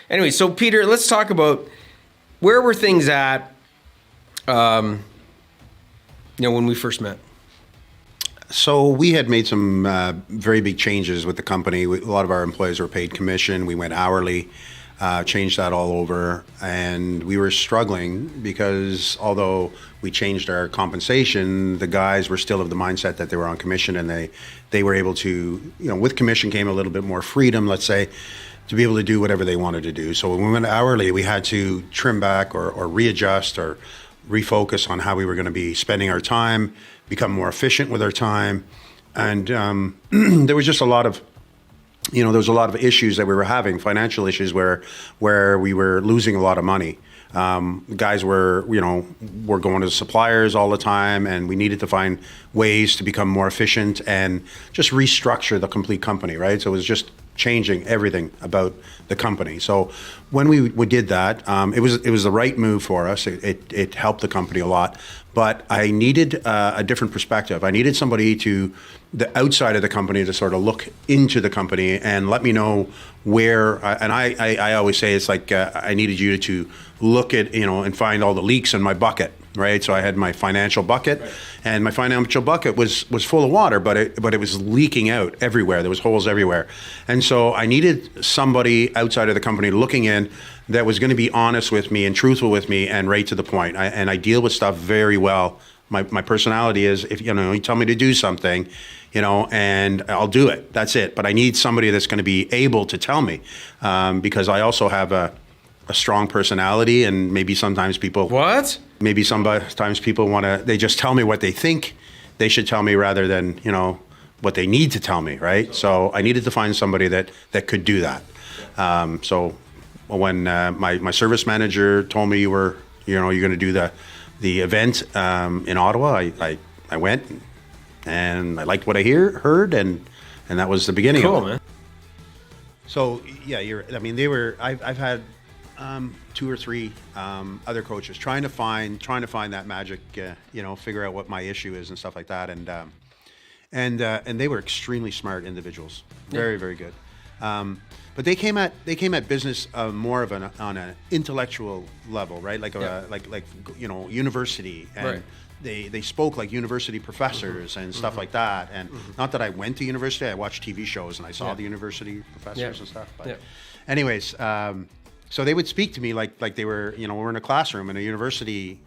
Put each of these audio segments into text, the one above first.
Anyway, so Peter, let's talk about where were things at, when we first met. So we had made some very big changes with the company. A lot of our employees were paid commission. We went hourly, changed that all over, and we were struggling because although we changed our compensation, the guys were still of the mindset that they were on commission, and they were able to, with commission came a little bit more freedom, let's say, to be able to do whatever they wanted to do. So when we went hourly, we had to trim back or readjust or refocus on how we were going to be spending our time, become more efficient with our time. And there was just a lot of, there was a lot of issues that we were having, financial issues where we were losing a lot of money. Guys were going to suppliers all the time, and we needed to find ways to become more efficient and just restructure the complete company, right? So it was just changing everything about the company. So when we did that, it was the right move for us. It helped the company a lot, but I needed a different perspective. I needed somebody the outside of the company to sort of look into the company and let me know where, and I always say it's like I needed you to look at, and find all the leaks in my bucket, right? So I had my financial bucket, right. And my financial bucket was full of water, but it was leaking out everywhere. There was holes everywhere. And so I needed somebody outside of the company looking in that was going to be honest with me and truthful with me and right to the point. And I deal with stuff very well. My personality is, if you tell me to do something, and I'll do it. That's it. But I need somebody that's going to be able to tell me, because I also have a strong personality, and maybe sometimes people sometimes people they just tell me what they think they should tell me rather than what they need to tell me, right? So I needed to find somebody that could do that. So when my service manager told me you're going to do the event in Ottawa, I went and I liked what I heard, and that was the beginning of it. Cool, man. So yeah, I've had 2 or 3 other coaches trying to find that magic, figure out what my issue is and stuff like that, and they were extremely smart individuals, very very good, but they came at business more of on an intellectual level, right? Like university, and right. They spoke like university professors, mm-hmm. and stuff, mm-hmm. like that, and mm-hmm. not that I went to university. I watched TV shows and I saw the university professors and stuff, but anyways. So they would speak to me like they were, we're in a classroom in a university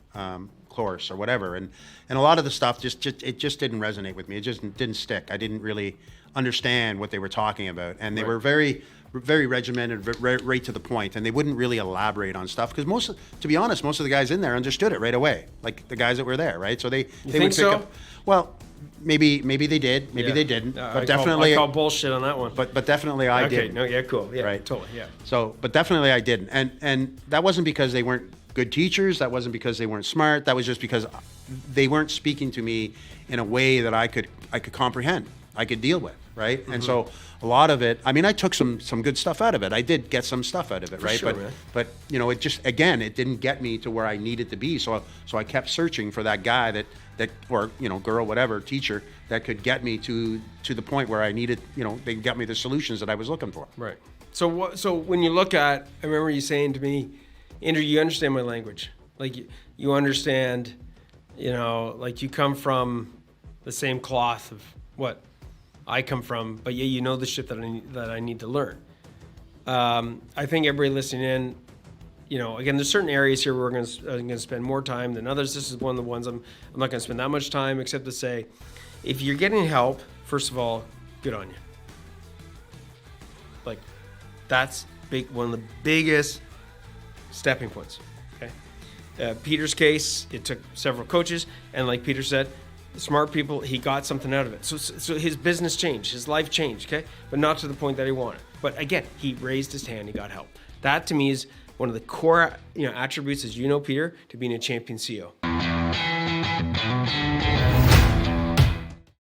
course or whatever, and a lot of the stuff just didn't resonate with me. It just didn't stick. I didn't really understand what they were talking about, and they were very, very regimented, right to the point, and they wouldn't really elaborate on stuff because to be honest, most of the guys in there understood it right away, like the guys that were there, right? So they would pick up. Well, maybe they did, maybe they didn't, but definitely I call bullshit on that one. But definitely I did. Okay, no, yeah, cool, yeah, right, totally, yeah. So, but definitely I didn't, and that wasn't because they weren't good teachers. That wasn't because they weren't smart. That was just because they weren't speaking to me in a way that I could comprehend, I could deal with, right? Mm-hmm. And so a lot of it, I took some good stuff out of it. I did get some stuff out of it, right? Sure, but it just, again, it didn't get me to where I needed to be. So I kept searching for that guy that or girl, whatever, teacher that could get me to the point where I needed, they got me the solutions that I was looking for. Right. So when you look at, I remember you saying to me, Andrew, you understand my language. Like you understand, like you come from the same cloth of what I come from, but yeah, you know the shit that I need to learn. I think everybody listening in, again, there's certain areas here where we're going to spend more time than others. This is one of the ones I'm not going to spend that much time, except to say, if you're getting help, first of all, good on you. Like, that's one of the biggest stepping points. Okay. Peter's case, it took several coaches, and like Peter said, smart people, he got something out of it. So his business changed, his life changed, okay? But not to the point that he wanted. But again, he raised his hand, he got help. That to me is one of the core attributes, as Peter, to being a champion CEO.